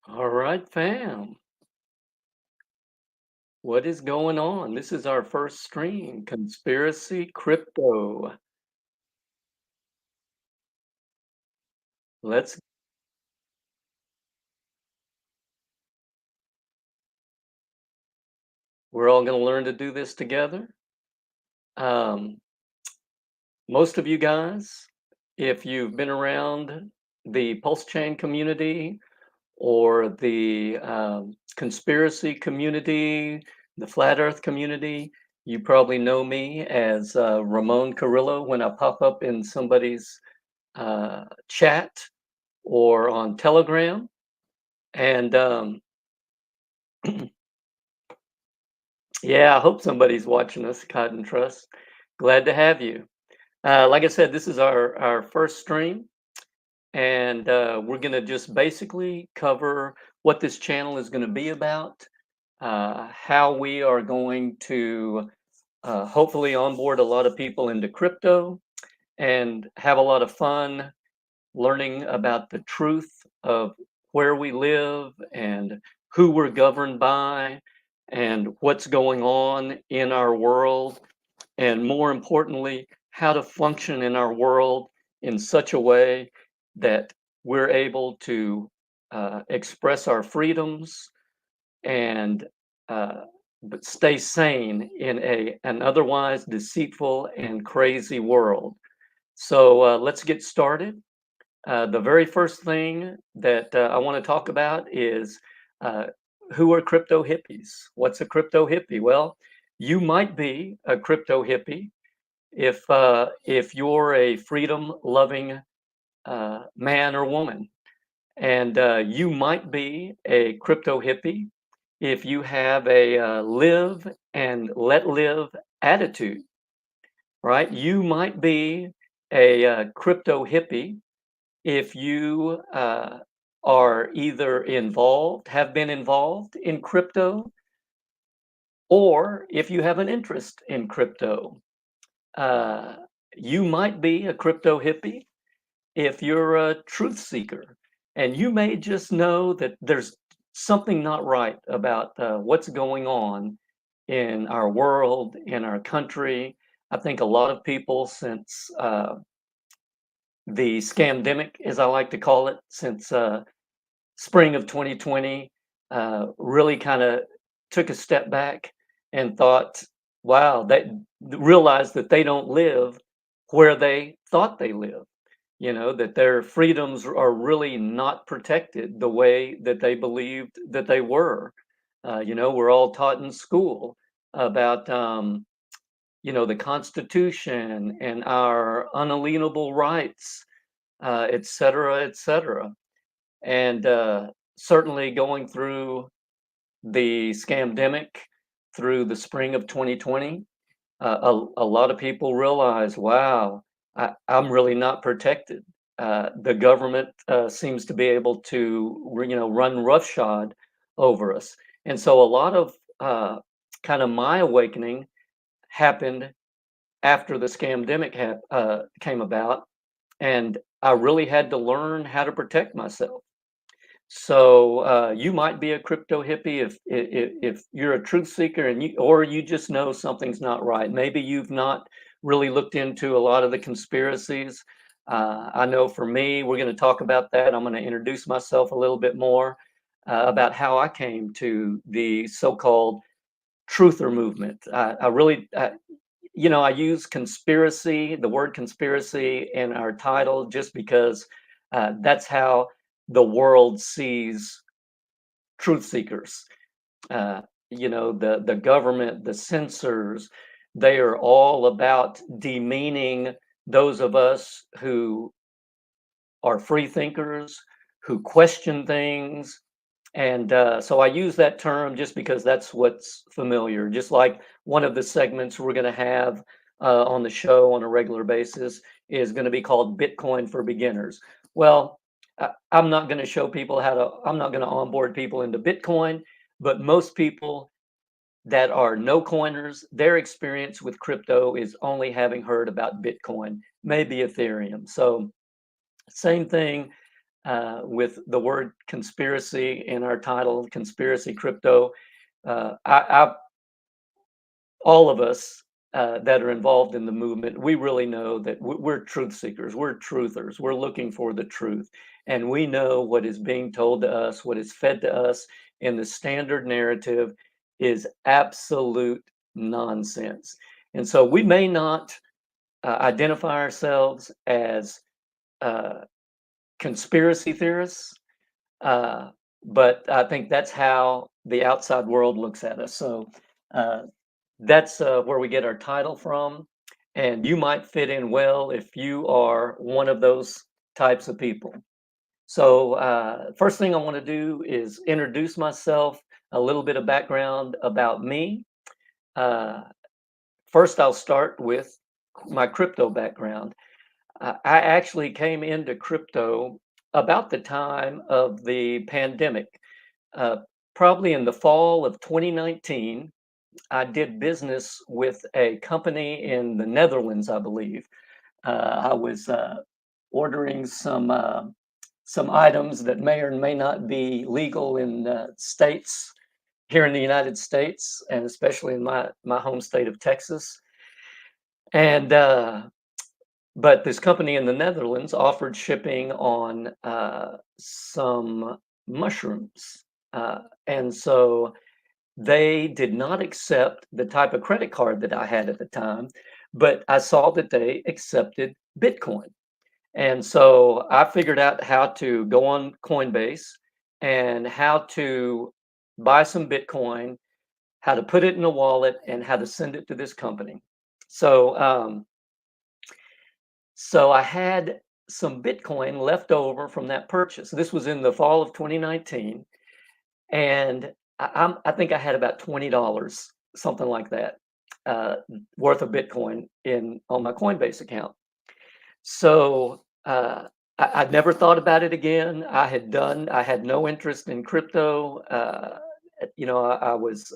All right, fam. What is going on? This is our first stream, Conspiracy Crypto. Let's we're all going to learn to do this together. Um, Most of you guys, if you've been around the pulse chain community or the conspiracy community, the flat earth community, you probably know me as Ramon Carrillo when I pop up in somebody's chat or on Telegram. And yeah, I hope somebody's watching us, Cotton Trust. Glad to have you. Like I said, this is our first stream, and we're going to just basically cover what this channel is going to be about, how we are going to hopefully onboard a lot of people into crypto and have a lot of fun learning about the truth of where we live and who we're governed by and what's going on in our world, and more importantly, how to function in our world in such a way that we're able to express our freedoms and uh, but stay sane in an otherwise deceitful and crazy world. So let's get started. The very first thing that I want to talk about is uh, who are crypto hippies? What's a crypto hippie? Well, you might be a crypto hippie if you're a freedom-loving man or woman, and you might be a crypto hippie if you have a live and let live attitude, right? You might be a crypto hippie if you are either involved, have been involved in crypto, or if you have an interest in crypto. Uh, you might be a crypto hippie if you're a truth seeker, and you may just know that there's something not right about what's going on in our world, in our country. I think a lot of people, since the scamdemic, as I like to call it, since spring of 2020, really kind of took a step back and thought, wow, they realized that they don't live where they thought they lived. You know, that their freedoms are really not protected the way that they believed that they were. We're all taught in school about, the Constitution and our unalienable rights, et cetera, et cetera. And certainly going through the scamdemic through the spring of 2020, a lot of people realize, wow, I'm really not protected. The government seems to be able to, run roughshod over us. And so a lot of kind of my awakening happened after the scamdemic came about, and I really had to learn how to protect myself. So you might be a crypto hippie if you're a truth seeker and you just know something's not right. Maybe you've not really looked into a lot of the conspiracies. I know for me, we're going to talk about that. I'm going to introduce myself a little bit more about how I came to the so-called truther movement. I really, I use conspiracy, the word conspiracy in our title just because that's how the world sees truth seekers. The government, the censors, they are all about demeaning those of us who are free thinkers, who question things. And so I use that term just because that's what's familiar. Just like one of the segments we're going to have on the show on a regular basis is going to be called Bitcoin for Beginners. Well, I'm not going to show people I'm not going to onboard people into Bitcoin, but most people that are no coiners, their experience with crypto is only having heard about Bitcoin, maybe Ethereum. So, same thing with the word conspiracy in our title, Conspiracy Crypto. I all of us that are involved in the movement, we really know that we're truth seekers, we're truthers, we're looking for the truth. And we know what is being told to us, what is fed to us in the standard narrative is absolute nonsense. And so we may not identify ourselves as uh, conspiracy theorists, uh, but I think that's how the outside world looks at us. So uh, that's where we get our title from. And you might fit in well if you are one of those types of people. So, first thing I want to do is introduce myself, a little bit of background about me. Uh, First, I'll start with my crypto background. I actually came into crypto about the time of the pandemic, uh, probably in the fall of 2019. I did business with a company in the Netherlands, I believe. I was ordering some items that may or may not be legal in states here in the United States, and especially in my home state of Texas. And but this company in the Netherlands offered shipping on some mushrooms, and so they did not accept the type of credit card that I had at the time, but I saw that they accepted Bitcoin. And so I figured out how to go on Coinbase and how to buy some Bitcoin, how to put it in a wallet, and how to send it to this company. So, so I had some Bitcoin left over from that purchase. This was in the fall of 2019, and I think I had about $20, something like that, uh, worth of Bitcoin in on my Coinbase account. So I'd never thought about it again. I had no interest in crypto. I was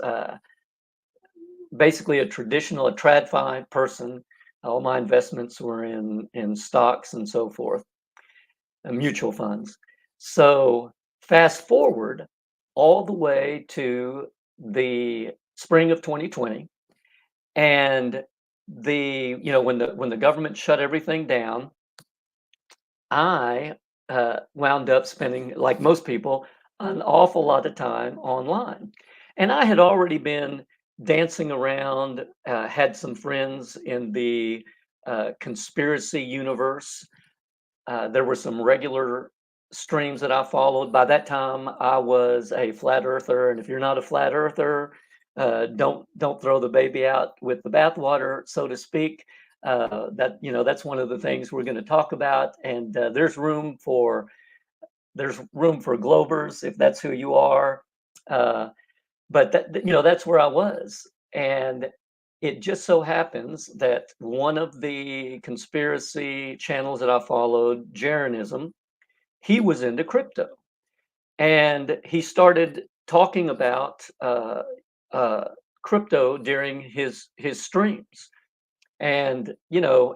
basically a traditional, a TradFi person. All my investments were in stocks and so forth, and mutual funds. So fast forward all the way to the spring of 2020, and when the government shut everything down, I wound up spending, like most people, an awful lot of time online. And I had already been dancing around, had some friends in the conspiracy universe. There were some regular streams that I followed. By that time, I was a flat earther, and if you're not a flat earther, don't throw the baby out with the bathwater, so to speak. That's one of the things we're going to talk about, and there's room for Globers if that's who you are. Uh, but that's where I was, and it just so happens that one of the conspiracy channels that I followed, Jeranism, he was into crypto, and he started talking about uh, crypto during his streams. And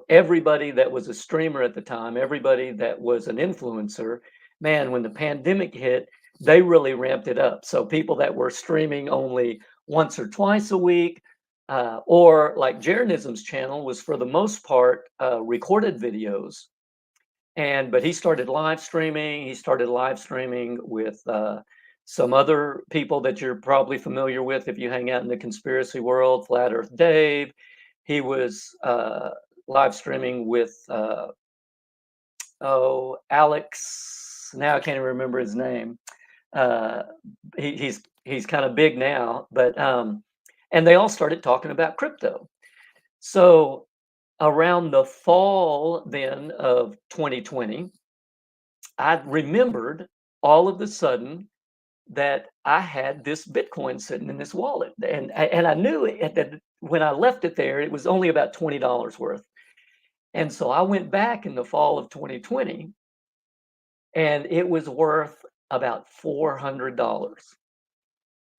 everybody that was a streamer at the time, everybody that was an influencer, man, when the pandemic hit, they really ramped it up. So people that were streaming only once or twice a week, or like Jeranism's channel was for the most part recorded videos. But he started live streaming. He started live streaming with some other people that you're probably familiar with if you hang out in the conspiracy world, Flat Earth Dave. He was live streaming with Alex. Now I can't even remember his name. Uh, he's kind of big now, but and they all started talking about crypto. So around the fall then of 2020, I remembered all of a sudden that I had this Bitcoin sitting in this wallet, and I knew it, that when I left it there, it was only about $20 worth. And so I went back in the fall of 2020, and it was worth about $400.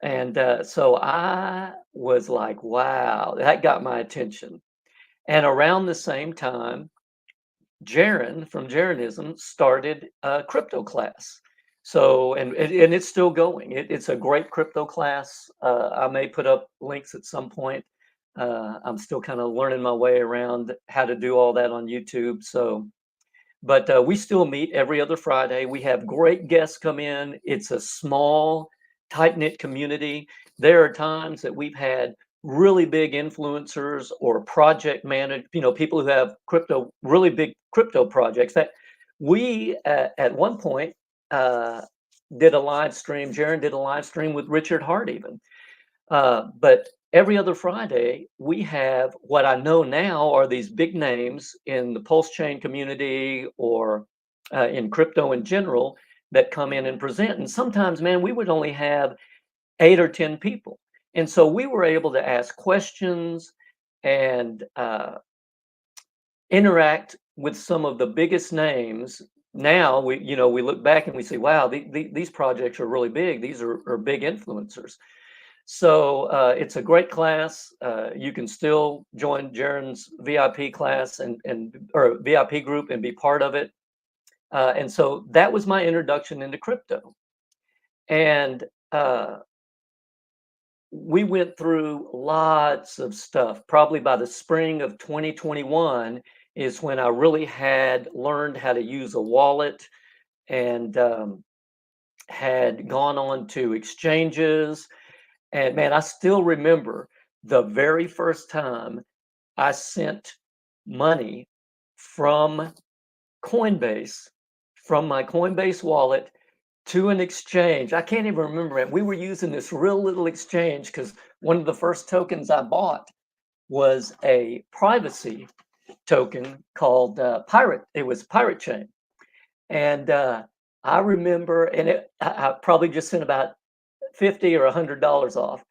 And so I was like, wow, that got my attention. And around the same time, Jaron from Jaronism started a crypto class. So, and it's still going. It's a great crypto class. I may put up links at some point. I'm still kind of learning my way around how to do all that on YouTube. So, but we still meet every other Friday. We have great guests come in. It's a small, tight knit community. There are times that we've had really big influencers or project managers, people who have really big crypto projects that we at one point uh, did a live stream. Jaron did a live stream with Richard Hart even. But every other Friday, we have what I know now are these big names in the Pulse Chain community or in crypto in general that come in and present. And sometimes, man, we would only have 8 or 10 people. And so we were able to ask questions and interact with some of the biggest names. Now we look back and we say, wow, these projects are really big. These are big influencers. So it's a great class. You can still join Jaron's VIP class or VIP group and be part of it. And so that was my introduction into crypto. And we went through lots of stuff. Probably by the spring of 2021 is when I really had learned how to use a wallet and had gone on to exchanges. And man, I still remember the very first time I sent money from Coinbase, from my Coinbase wallet to an exchange. I can't even remember it. We were using this real little exchange because one of the first tokens I bought was a privacy token called Pirate. It was Pirate Chain. And I remember, and I probably just sent about $50 or $100 off.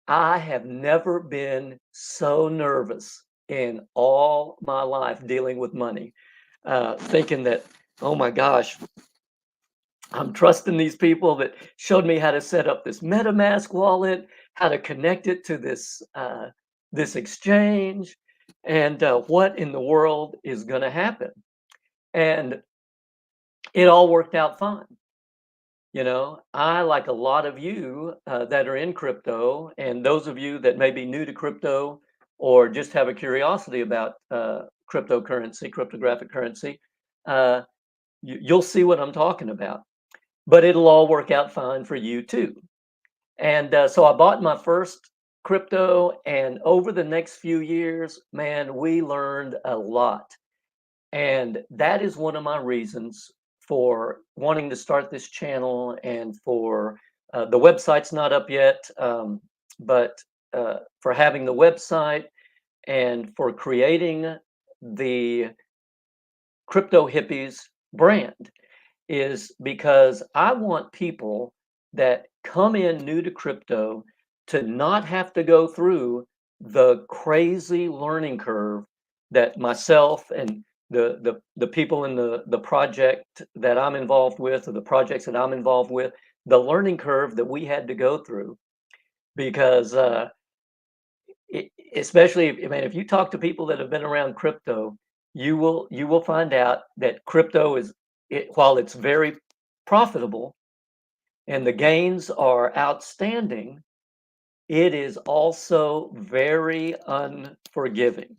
I have never been so nervous in all my life dealing with money, thinking that, oh my gosh, I'm trusting these people that showed me how to set up this MetaMask wallet, how to connect it to this exchange, and what in the world is going to happen. And it all worked out fine. I, like a lot of you that are in crypto, and those of you that may be new to crypto or just have a curiosity about cryptocurrency, cryptographic currency, you'll see what I'm talking about. But it'll all work out fine for you too. And so I bought my first crypto, and over the next few years, man, we learned a lot. And that is one of my reasons for wanting to start this channel, and for the website's not up yet, but for having the website and for creating the Crypto Hippies brand, is because I want people that come in new to crypto to not have to go through the crazy learning curve that myself and the people in the project that I'm involved with, or the projects that I'm involved with, the learning curve that we had to go through. Because especially if you talk to people that have been around crypto, you will find out that crypto while it's very profitable and the gains are outstanding, it is also very unforgiving.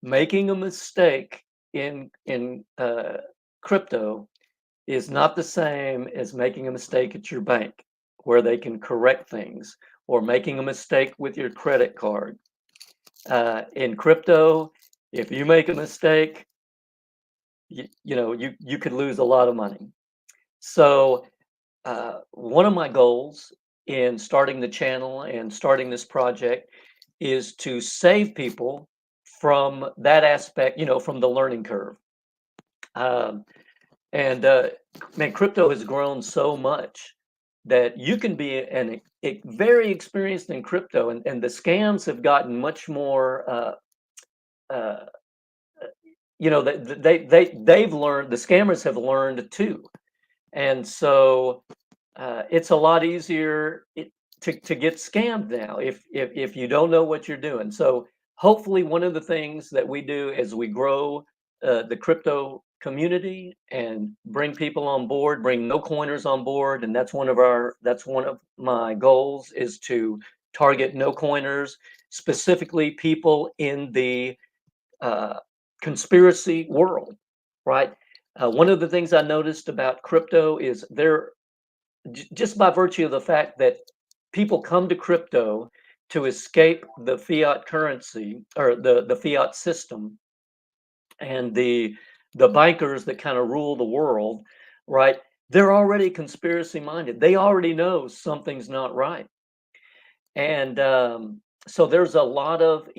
Making a mistake in crypto is not the same as making a mistake at your bank, where they can correct things, or making a mistake with your credit card. In crypto, if you make a mistake, you could lose a lot of money. So one of my goals in starting the channel and starting this project is to save people from that aspect, from the learning curve. And man, crypto has grown so much that you can be a very experienced in crypto, and the scams have gotten much more. They've learned, the scammers have learned too, and so it's a lot easier to get scammed now if you don't know what you're doing. So hopefully, one of the things that we do as we grow the crypto community and bring people on board, bring no coiners on board, and that's one of my goals is to target no coiners, specifically people in the uh, conspiracy world, right? One of the things I noticed about crypto is just by virtue of the fact that people come to crypto to escape the fiat currency or the fiat system and the bankers that kind of rule the world, right? They're already conspiracy minded. They already know something's not right. And so there's a lot of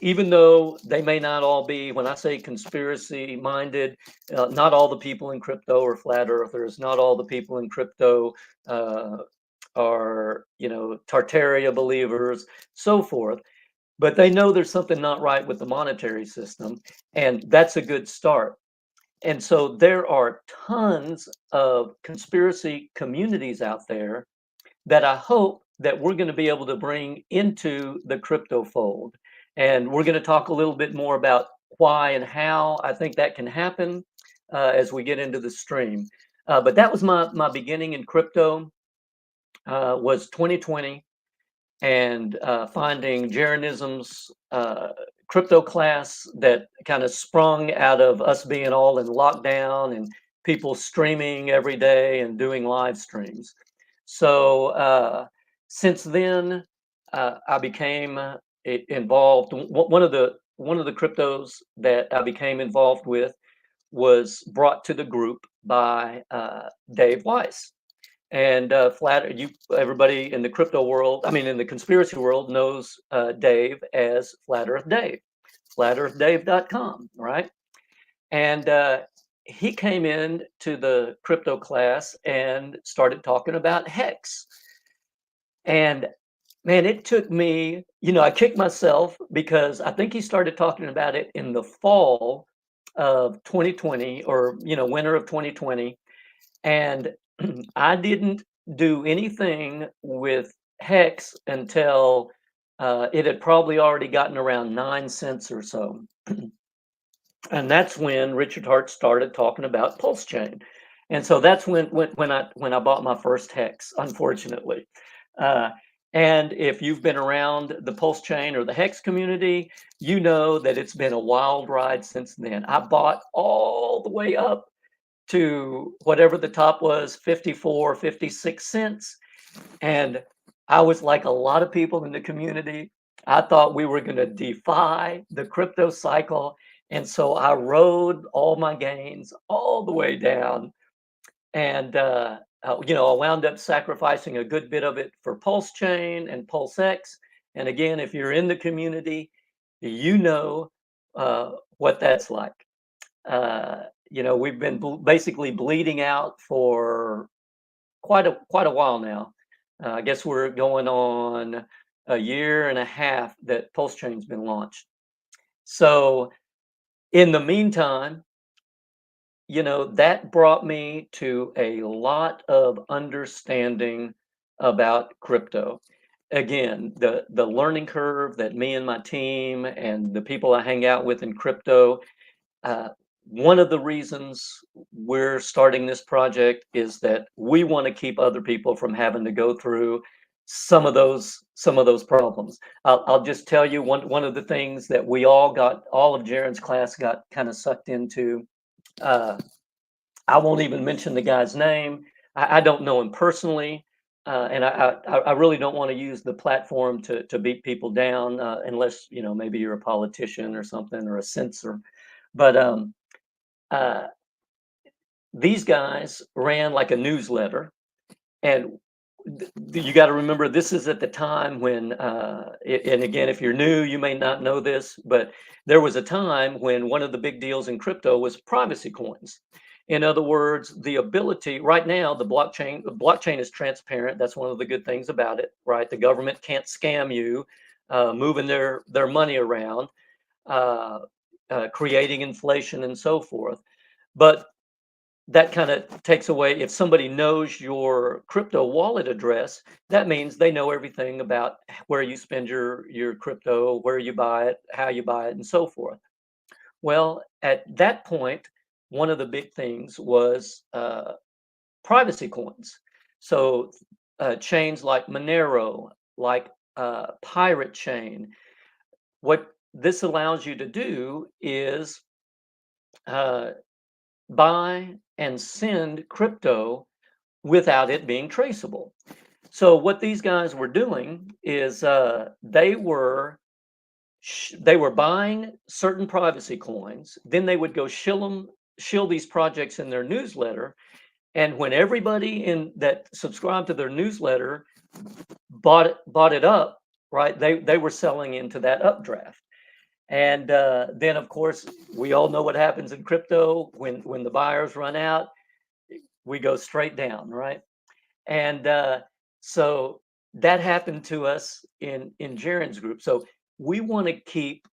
even though they may not all be, when I say conspiracy minded, not all the people in crypto are flat earthers. Not all the people in crypto uh, are Tartaria believers, so forth. But they know there's something not right with the monetary system, and that's a good start. And so there are tons of conspiracy communities out there that I hope that we're going to be able to bring into the crypto fold. And we're going to talk a little bit more about why and how I think that can happen as we get into the stream. But that was my beginning in crypto, was 2020, and finding Jeranism's crypto class that kind of sprung out of us being all in lockdown and people streaming every day and doing live streams. So since then, I became involved. One of the cryptos that I became involved with was brought to the group by Dave Weiss. And everybody in the crypto world, I mean, in the conspiracy world, knows Dave as Flat Earth Dave, flatearthdave.com, right? And he came in to the crypto class and started talking about hex. And man, it took me, I kicked myself because I think he started talking about it in the fall of 2020, or, winter of 2020. And I didn't do anything with hex until it had probably already gotten around 9 cents or so. And that's when Richard Hart started talking about pulse chain. And so that's when I bought my first hex, unfortunately. Uh, and if you've been around the pulse chain or the hex community, you know that it's been a wild ride since then. I bought all the way up to whatever the top was, 54, 56 cents. And I was like a lot of people in the community. I thought we were going to defy the crypto cycle. And so I rode all my gains all the way down. And, I wound up sacrificing a good bit of it for Pulse Chain and Pulse X. And again, if you're in the community, you know what that's like. We've been basically bleeding out for quite a while now. I guess we're going on a year and a half that Pulse Chain's been launched. So in the meantime, that brought me to a lot of understanding about crypto. Again, the learning curve that me and my team and the people I hang out with in crypto, uh, one of the reasons we're starting this project is that we want to keep other people from having to go through some of those problems. I'll just tell you one of the things that all of Jaren's class got kind of sucked into. Uh, I won't even mention the guy's name. I don't know him personally, and I really don't want to use the platform to beat people down unless maybe you're a politician or something or a censor. But uh, these guys ran like a newsletter, and you got to remember this is at the time when, and again, if you're new, you may not know this, but there was a time when one of the big deals in crypto was privacy coins. In other words, the ability right now, the blockchain is transparent. That's one of the good things about it, right? The government can't scam you, moving their money around, uh, creating inflation and so forth. But that kind of takes away, if somebody knows your crypto wallet address, that means they know everything about where you spend your crypto, where you buy it, how you buy it, and so forth. Well, at that point, one of the big things was privacy coins. So chains like Monero, like Pirate Chain. What this allows you to do is uh, buy and send crypto without it being traceable. So what these guys were doing is they were buying certain privacy coins, then they would go shill these projects in their newsletter, and when everybody in that subscribed to their newsletter bought it up, right? They were selling into that updraft. And then, of course, we all know what happens in crypto when the buyers run out, we go straight down, right? And so that happened to us in Jaron's group. So we want to keep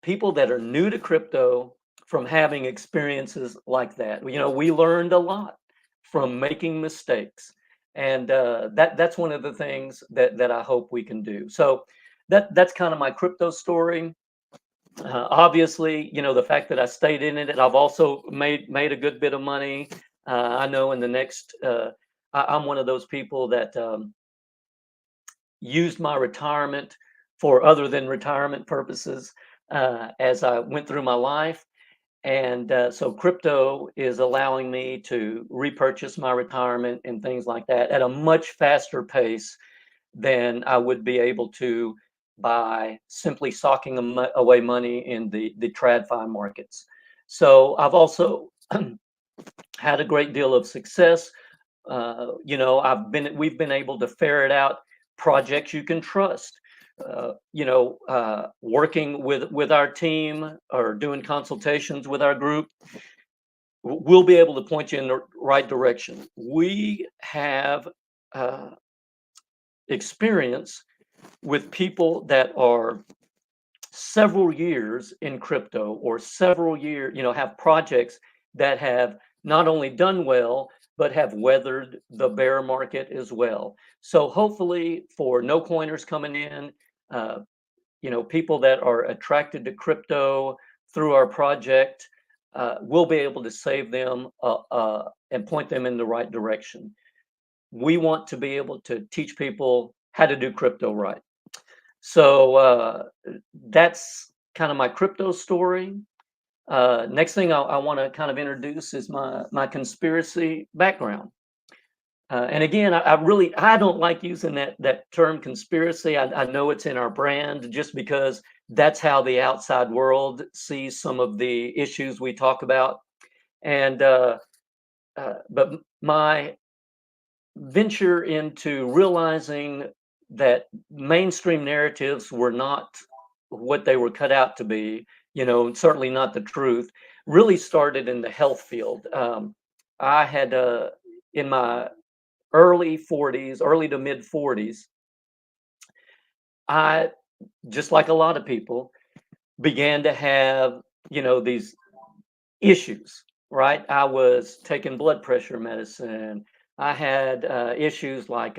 people that are new to crypto from having experiences like that. You know, we learned a lot from making mistakes, and that's one of the things that I hope we can do. So that's kind of my crypto story. Obviously, you know, the fact that I stayed in it, and I've also made a good bit of money. I know in the next, I'm one of those people that used my retirement for other than retirement purposes as I went through my life. And so crypto is allowing me to repurchase my retirement and things like that at a much faster pace than I would be able to by simply socking away money in the TradFi markets. So I've also had a great deal of success. You know, we've been able to ferret out projects you can trust. You know, working with our team or doing consultations with our group, we'll be able to point you in the right direction. We have uh, experience with people that are several years in crypto or several years, you know, have projects that have not only done well, but have weathered the bear market as well. So hopefully for no coiners coming in, uh, you know, people that are attracted to crypto through our project, we'll be able to save them and point them in the right direction. We want to be able to teach people how to do crypto right. So that's kind of my crypto story. Next thing I want to kind of introduce is my conspiracy background. And again, I don't like using that term conspiracy. I know it's in our brand just because that's how the outside world sees some of the issues we talk about. And but my venture into realizing that mainstream narratives were not what they were cut out to be, you know, certainly not the truth, really started in the health field. I had, in my early 40s, early to mid 40s, I, just like a lot of people, began to have, you know, these issues, right? I was taking blood pressure medicine. I had issues like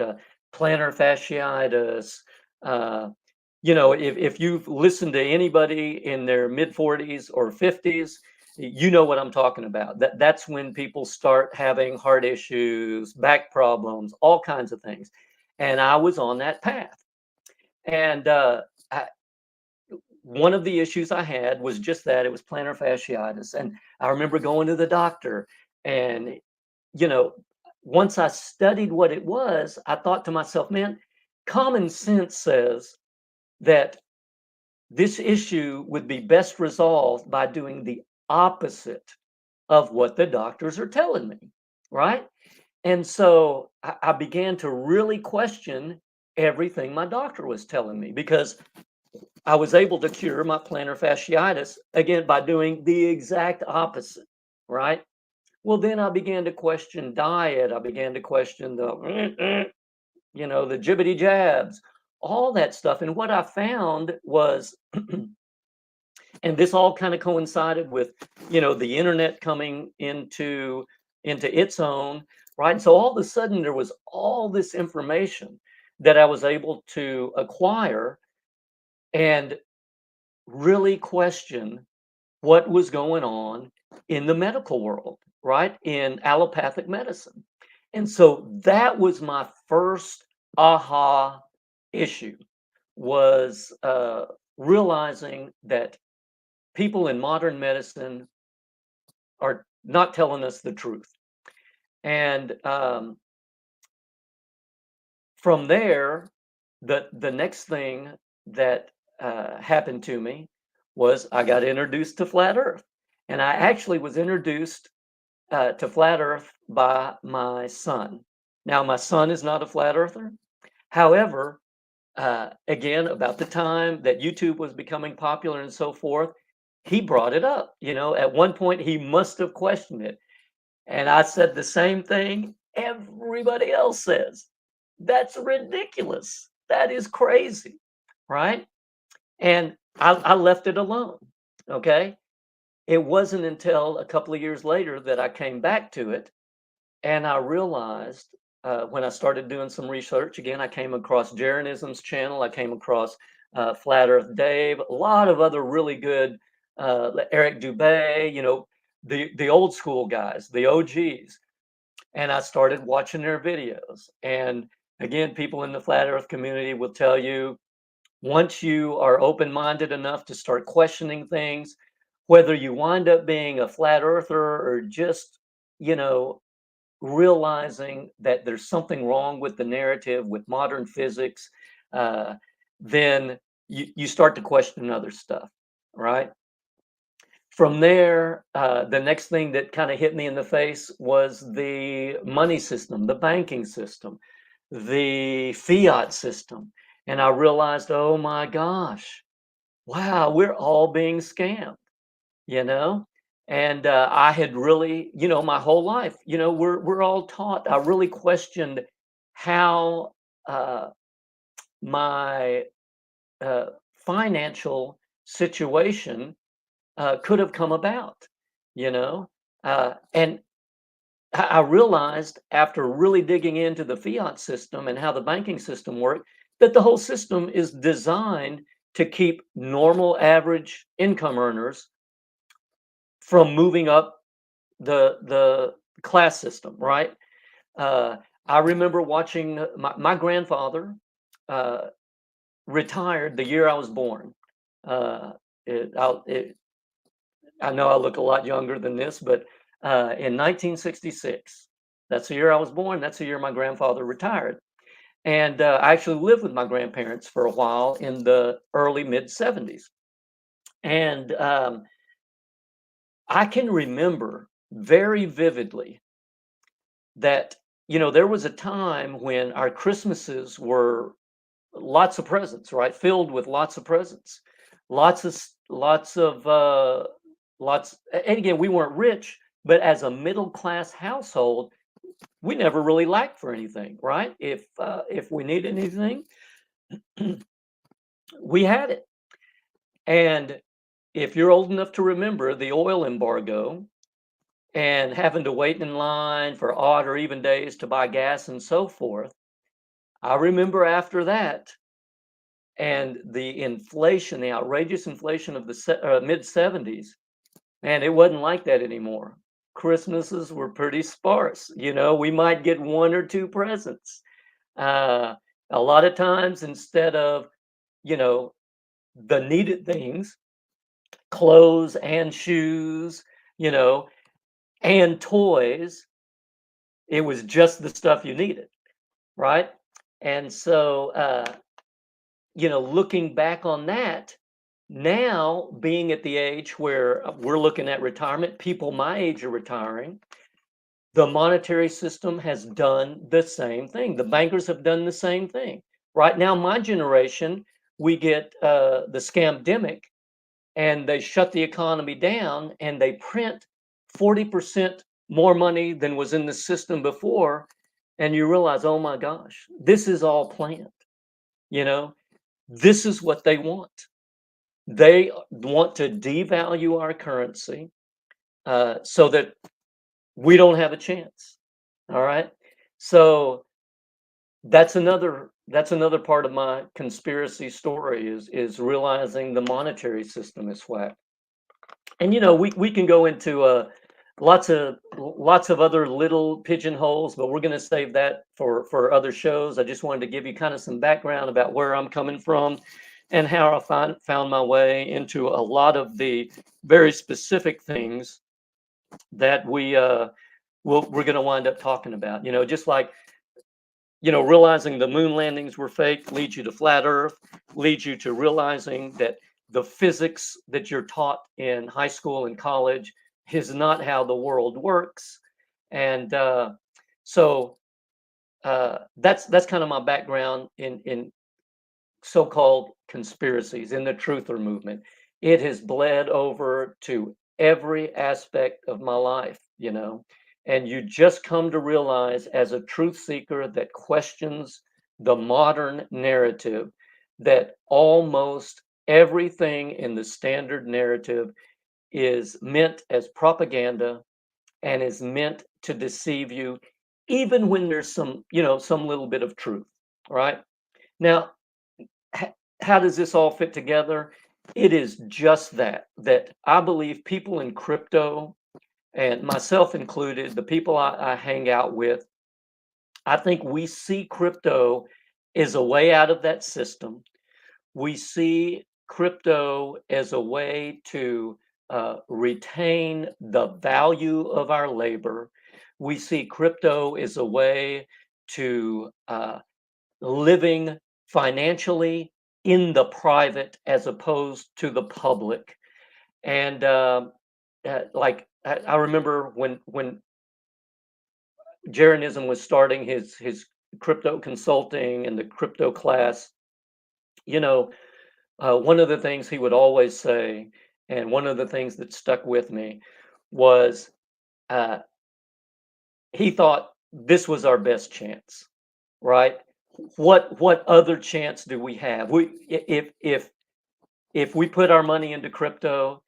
plantar fasciitis. Uh, you know, if you've listened to anybody in their mid 40s or 50s, you know what I'm talking about. That's when people start having heart issues, back problems, all kinds of things. And I was on that path. And I, one of the issues I had was just that it was plantar fasciitis. And I remember going to the doctor and, you know, once I studied what it was, I thought to myself, man, common sense says that this issue would be best resolved by doing the opposite of what the doctors are telling me, right? And so I began to really question everything my doctor was telling me because I was able to cure my plantar fasciitis again by doing the exact opposite, right? Well, then I began to question diet. I began to question you know, the jibbity jabs, all that stuff. And what I found was, and this all kind of coincided with, you know, the internet coming into its own, right? So all of a sudden there was all this information that I was able to acquire and really question what was going on in the medical world, right? In allopathic medicine. And so that was my first aha issue, was realizing that people in modern medicine are not telling us the truth. And from there, the next thing that happened to me was I got introduced to flat Earth, and I actually was introduced to flat Earth by my son. Now, my son is not a flat earther. However, again, about the time that YouTube was becoming popular and so forth, he brought it up. You know, at one point he must have questioned it. And I said the same thing everybody else says. That's ridiculous. That is crazy. Right. And I left it alone. Okay. It wasn't until a couple of years later that I came back to it, and I realized, when I started doing some research, again, I came across Jaronism's channel. I came across Flat Earth Dave, a lot of other really good, Eric Dubay, you know, the old school guys, the OGs. And I started watching their videos. And again, people in the Flat Earth community will tell you, once you are open minded enough to start questioning things, whether you wind up being a flat earther or just, you know, realizing that there's something wrong with the narrative, with modern physics, uh, then you start to question other stuff, right? From there, the next thing that kind of hit me in the face was the money system, the banking system, the fiat system. And I realized, oh my gosh, wow, we're all being scammed, you know? And I had really, you know, my whole life, you know, we're all taught. I really questioned how my uh, financial situation could have come about, you know? And I realized after really digging into the fiat system and how the banking system worked, that the whole system is designed to keep normal average income earners from moving up the class system, right? Uh, I remember watching my grandfather uh, retired the year I was born. Uh, it, it, I know I look a lot younger than this, but in 1966, that's the year I was born. That's the year my grandfather retired. And I actually lived with my grandparents for a while in the early mid 70s. And I can remember very vividly that, you know, there was a time when our Christmases were lots of presents, right? Filled with lots of presents, lots of lots. And again, we weren't rich, but as a middle class household, we never really lacked for anything, right? If we needed anything, we had it. And if you're old enough to remember the oil embargo and having to wait in line for odd or even days to buy gas and so forth, I remember after that, and the inflation, the outrageous inflation of the mid 70s, man, it wasn't like that anymore. Christmases were pretty sparse. You know, we might get one or two presents. Uh, a lot of times, instead of, you know, the needed things, clothes and shoes, you know, and toys, it was just the stuff you needed, right? And so, you know, looking back on that, now being at the age where we're looking at retirement, people my age are retiring, the monetary system has done the same thing. The bankers have done the same thing. Right now, my generation, we get the scamdemic, and they shut the economy down and they print 40% more money than was in the system before. And you realize, oh my gosh, this is all planned. You know, this is what they want. They want to devalue our currency so that we don't have a chance. All right. So that's another part of my conspiracy story is realizing the monetary system is whack. And we can go into lots of other little pigeonholes, but we're going to save that for other shows. I just wanted to give you kind of some background about where I'm coming from and how I found my way into a lot of the very specific things that we're going to wind up talking about. Just like realizing the moon landings were fake leads you to flat Earth, leads you to realizing that the physics that you're taught in high school and college is not how the world works. And so that's kind of my background in so-called conspiracies in the truther movement. It has bled over to every aspect of my life. And you just come to realize as a truth seeker that questions the modern narrative that almost everything in the standard narrative is meant as propaganda and is meant to deceive you, even when there's some little bit of truth, right? Now, how does this all fit together? It is just that I believe people in crypto, and myself included, the people I hang out with, I think we see crypto as a way out of that system. We see crypto as a way to retain the value of our labor. We see crypto as a way to living financially in the private as opposed to the public. And like I remember when Jeranism was starting his crypto consulting and the crypto class, you know, one of the things he would always say, and one of the things that stuck with me was uh, he thought this was our best chance, right? What other chance do we have? If we put our money into crypto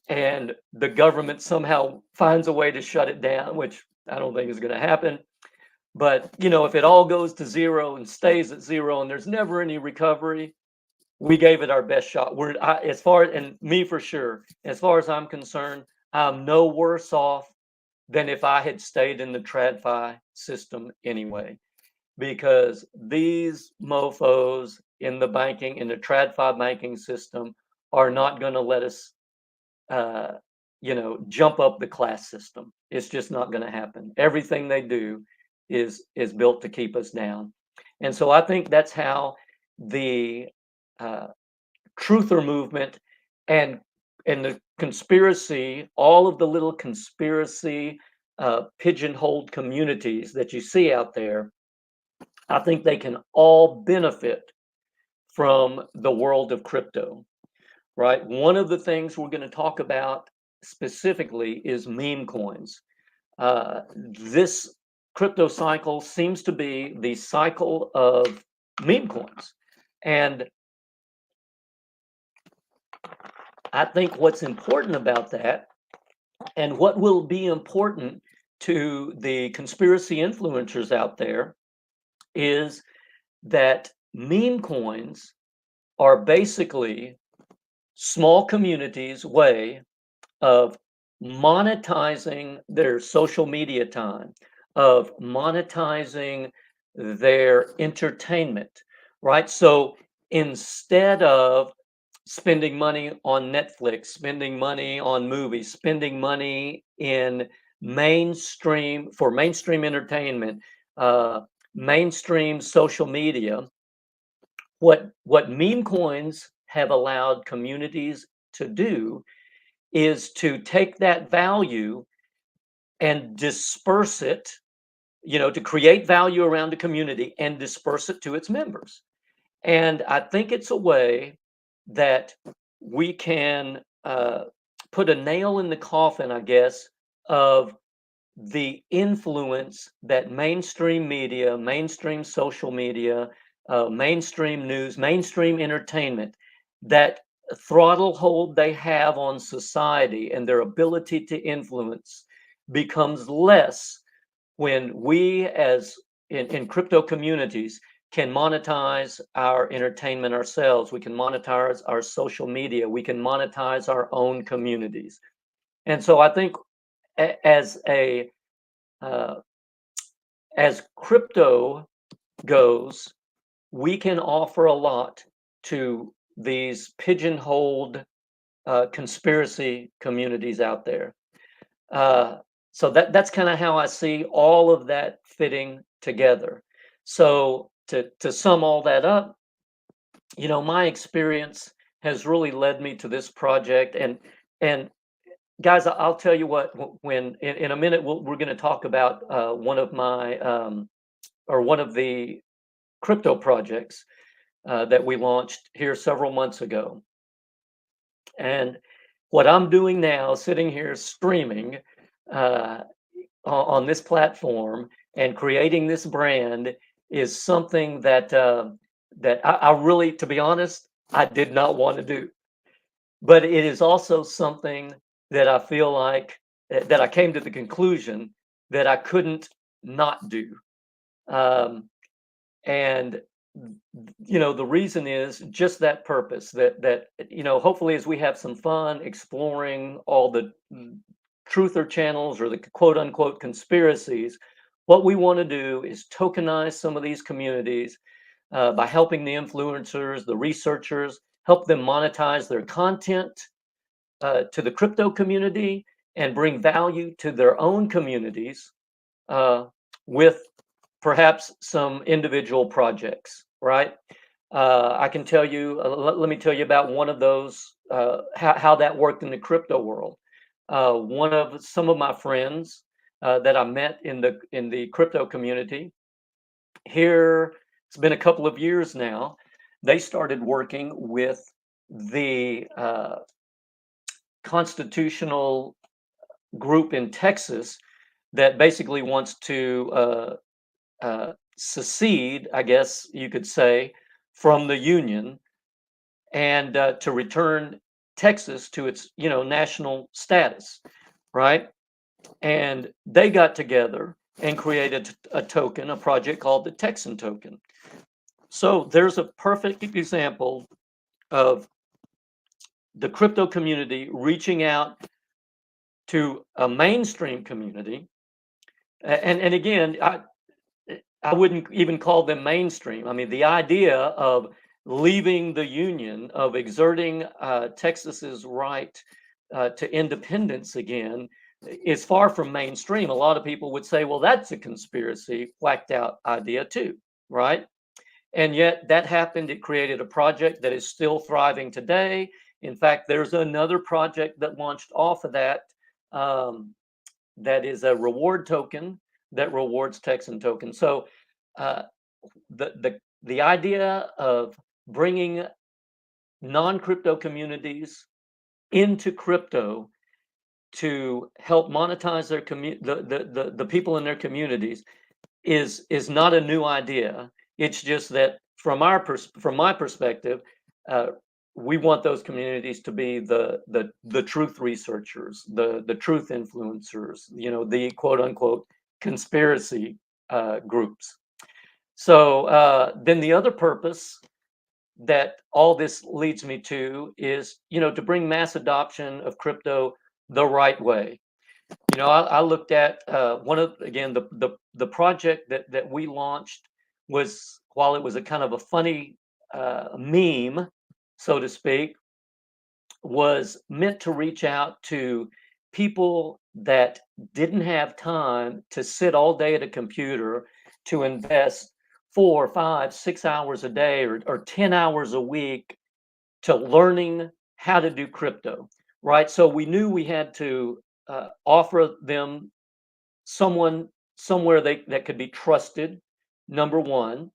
and the government somehow finds a way to shut it down, which I don't think is going to happen, but if it all goes to zero and stays at zero and there's never any recovery, we gave it our best shot. As far, and me for sure, as far as I'm concerned, I'm no worse off than if I had stayed in the TradFi system anyway, because these mofos in the TradFi banking system are not going to let us, uh, jump up the class system. It's just not going to happen. Everything they do is built to keep us down. And so I think that's how the uh, truther movement and the conspiracy, all of the little conspiracy pigeonholed communities that you see out there, I think they can all benefit from the world of crypto, right? One of the things we're going to talk about specifically is meme coins. This crypto cycle seems to be the cycle of meme coins. And I think what's important about that, and what will be important to the conspiracy influencers out there, is that meme coins are basically small communities' way of monetizing their social media time, of monetizing their entertainment, right? So instead of spending money on Netflix, spending money on movies, spending money in mainstream entertainment, uh, mainstream social media, what meme coins have allowed communities to do is to take that value and disperse it, to create value around the community and disperse it to its members. And I think it's a way that we can put a nail in the coffin, I guess, of the influence that mainstream media, mainstream social media, mainstream news, mainstream entertainment, that throttle hold they have on society and their ability to influence becomes less when we, as in crypto communities, can monetize our entertainment ourselves. We can monetize our social media. We can monetize our own communities. And so I think as a uh, as crypto goes, we can offer a lot to these pigeonholed conspiracy communities out there. Uh, so that's kind of how I see all of that fitting together. So to sum all that up, my experience has really led me to this project. And guys, I'll tell you what. When in a minute we're going to talk about one of my or one of the crypto projects that we launched here several months ago. And what I'm doing now, sitting here streaming uh, on this platform and creating this brand, is something that I really, to be honest, I did not want to do. But it is also something that I feel like that I came to the conclusion that I couldn't not do. Um, and the reason is just that purpose, that hopefully as we have some fun exploring all the truther channels or the quote unquote conspiracies, what we want to do is tokenize some of these communities by helping the influencers, the researchers, help them monetize their content to the crypto community and bring value to their own communities uh, with perhaps some individual projects, right? I can tell you, let me tell you about one of those, how that worked in the crypto world. One of some of my friends that I met in the crypto community here, it's been a couple of years now. They started working with the constitutional group in Texas that basically wants to secede, I guess you could say, from the Union and to return Texas to its, national status, right? And they got together and created a token, a project called the Texan token. So there's a perfect example of the crypto community reaching out to a mainstream community. And again, I wouldn't even call them mainstream. I mean, the idea of leaving the Union, of exerting Texas's right to independence again, is far from mainstream. A lot of people would say, well, that's a conspiracy, whacked out idea too, right? And yet that happened. It created a project that is still thriving today. In fact, there's another project that launched off of that um, that is a reward token that rewards Texan token. So uh, the idea of bringing non-crypto communities into crypto to help monetize their the people in their communities is not a new idea. It's just that from my perspective, uh, we want those communities to be the truth researchers, the truth influencers, the quote unquote conspiracy groups. So then the other purpose that all this leads me to is, to bring mass adoption of crypto the right way. I looked at one of again the project that we launched was, while it was a kind of a funny meme, so to speak, was meant to reach out to people that didn't have time to sit all day at a computer to invest 4, 5, 6 hours a day or 10 hours a week to learning how to do crypto, right? So we knew we had to offer them someone somewhere that could be trusted, number one,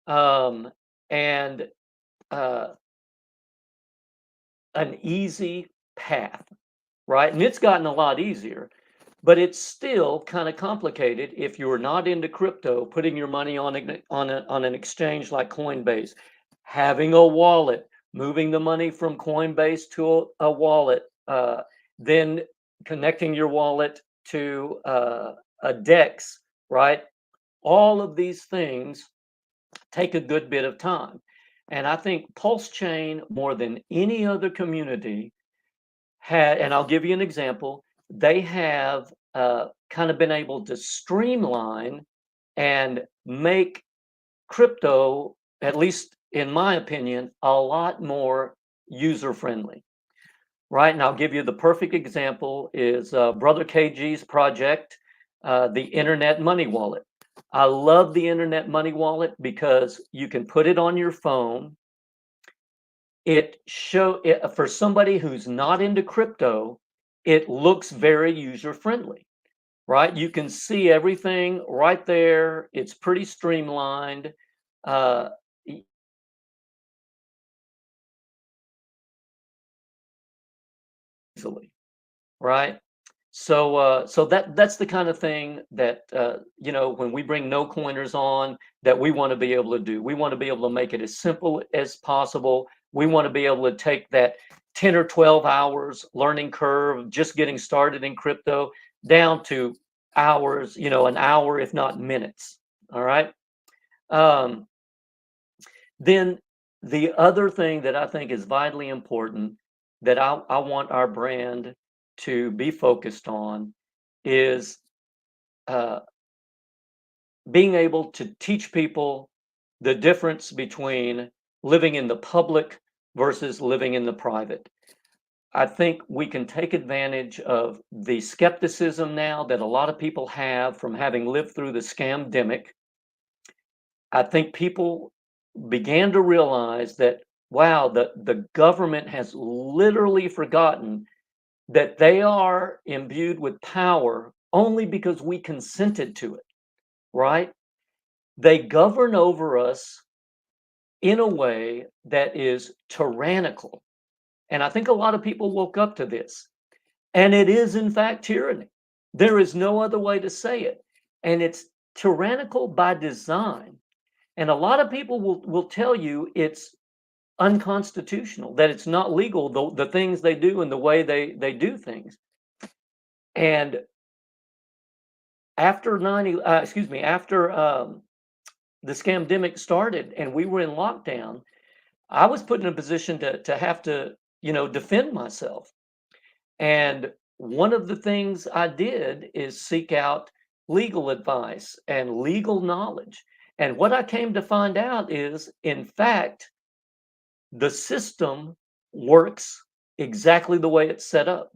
um, and uh, an easy path, right? And it's gotten a lot easier, but it's still kind of complicated if you're not into crypto, putting your money on an exchange like Coinbase, having a wallet, moving the money from Coinbase to a wallet, then connecting your wallet to a DEX, right? All of these things take a good bit of time. And I think Pulse Chain, more than any other community, and I'll give you an example, they have kind of been able to streamline and make crypto, at least in my opinion, a lot more user friendly. Right, and I'll give you the perfect example is Brother KG's project, the Internet Money Wallet. I love the Internet Money Wallet because you can put it on your phone. For somebody who's not into crypto, it looks very user friendly, right? You can see everything right there. It's pretty streamlined. Uh, Easily, right? So that's the kind of thing that when we bring no coiners on, that we want to be able to do. We want to be able to make it as simple as possible. We want to be able to take that 10 or 12 hours learning curve, just getting started in crypto, down to hours, an hour, if not minutes. All right. Um, then the other thing that I think is vitally important that I want our brand to be focused on is uh, being able to teach people the difference between living in the public versus living in the private. I think we can take advantage of the skepticism now that a lot of people have from having lived through the scamdemic. I think people began to realize that, wow, the government has literally forgotten that they are imbued with power only because we consented to it, right? They govern over us in a way that is tyrannical. And I think a lot of people woke up to this. And it is, in fact, tyranny. There is no other way to say it. And it's tyrannical by design. And a lot of people will tell you it's unconstitutional, that it's not legal, the things they do and the way they do things. And after the scamdemic started and we were in lockdown, I was put in a position to have to, defend myself. And one of the things I did is seek out legal advice and legal knowledge. And what I came to find out is, in fact, the system works exactly the way it's set up.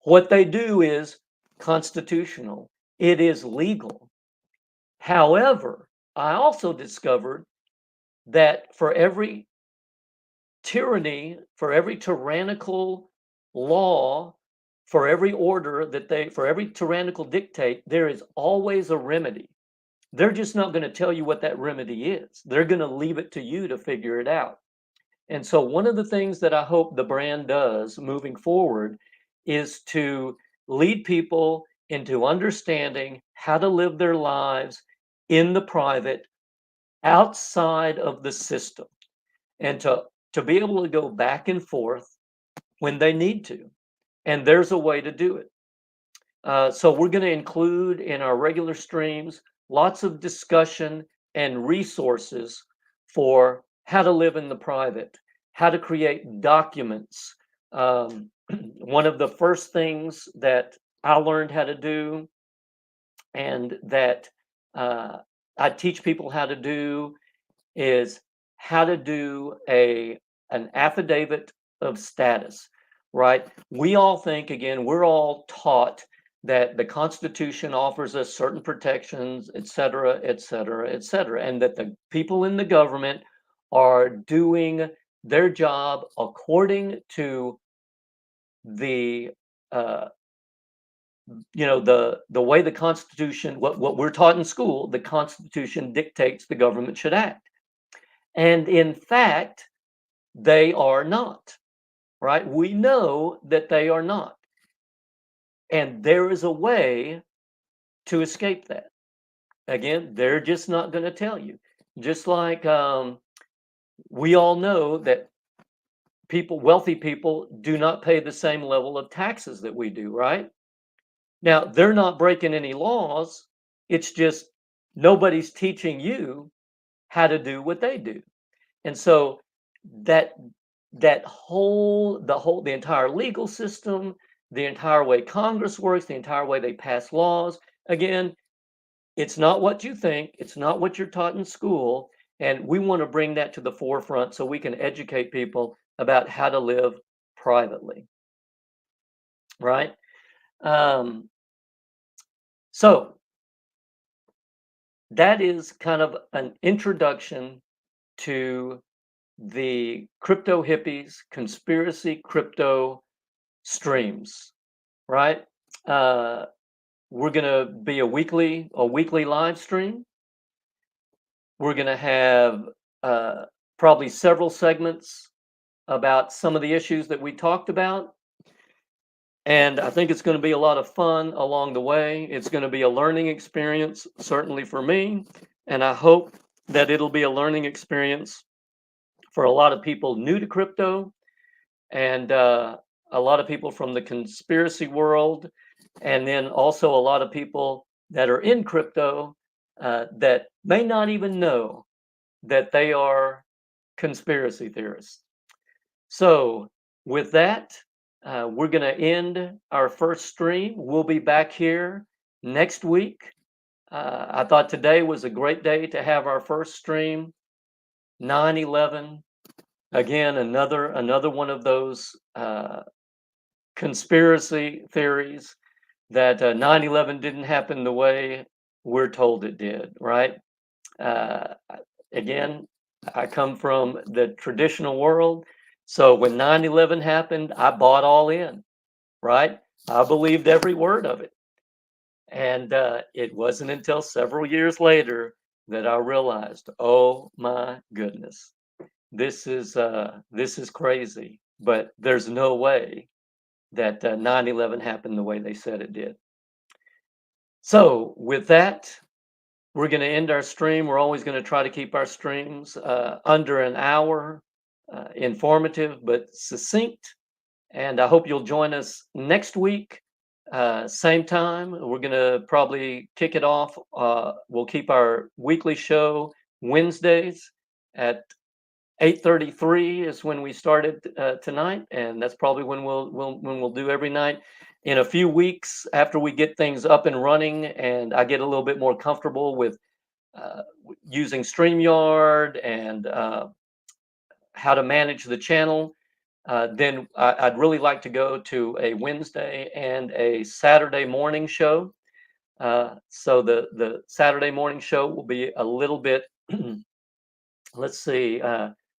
What they do is constitutional, it is legal. However, I also discovered that for every tyranny, for every tyrannical law, for every tyrannical dictate, there is always a remedy. They're just not going to tell you what that remedy is. They're going to leave it to you to figure it out. And so, one of the things that I hope the brand does moving forward is to lead people into understanding how to live their lives in the private, outside of the system, and to be able to go back and forth when they need to. And there's a way to do it. So we're going to include in our regular streams lots of discussion and resources for how to live in the private, how to create documents. One of the first things that I learned how to do and that I teach people how to do is how to do an affidavit of status, right? We all think, again, we're all taught that the Constitution offers us certain protections, et cetera, et cetera, et cetera, and that the people in the government are doing their job according to the uh, the way the Constitution, what we're taught in school, the Constitution dictates the government should act. And in fact, they are not, right? We know that they are not. And there is a way to escape that. Again, they're just not going to tell you. Just like we all know that wealthy people, do not pay the same level of taxes that we do, right? Now, they're not breaking any laws. It's just nobody's teaching you how to do what they do. And so that the entire legal system, the entire way Congress works, the entire way they pass laws. Again, it's not what you think, it's not what you're taught in school, and we want to bring that to the forefront so we can educate people about how to live privately, right? Um, so that is kind of an introduction to the crypto hippies, conspiracy crypto streams, right? Uh, we're gonna be a weekly live stream. We're gonna have probably several segments about some of the issues that we talked about. And I think it's going to be a lot of fun along the way. It's going to be a learning experience, certainly for me. And I hope that it'll be a learning experience for a lot of people new to crypto and a lot of people from the conspiracy world. And then also a lot of people that are in crypto that may not even know that they are conspiracy theorists. So, with that, we're going to end our first stream. We'll be back here next week. I thought today was a great day to have our first stream. 9/11, again, another one of those conspiracy theories that 9/11 didn't happen the way we're told it did, right? Uh, Again, I come from the traditional world. So when 9/11 happened, I bought all in, right? I believed every word of it. And it wasn't until several years later that I realized, oh my goodness, this is crazy. But there's no way that 9/11 happened the way they said it did. So with that, we're going to end our stream. We're always going to try to keep our streams under an hour, informative but succinct. And I hope you'll join us next week, same time. We're going to probably kick it off. We'll keep our weekly show Wednesdays at 8:33 is when we started tonight, and that's probably when we'll do every night. In a few weeks, after we get things up and running, and I get a little bit more comfortable with using StreamYard and how to manage the channel, then I'd really like to go to a Wednesday and a Saturday morning show. So the Saturday morning show will be a little bit, let's see.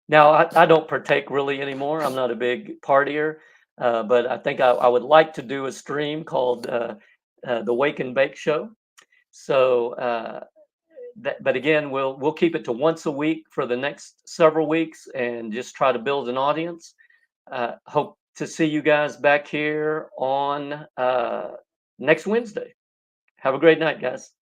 Now I don't partake really anymore. I'm not a big partier, but I think I would like to do a stream called the Wake and Bake Show. So but again, we'll keep it to once a week for the next several weeks and just try to build an audience. Hope to see you guys back here on next Wednesday. Have a great night, guys.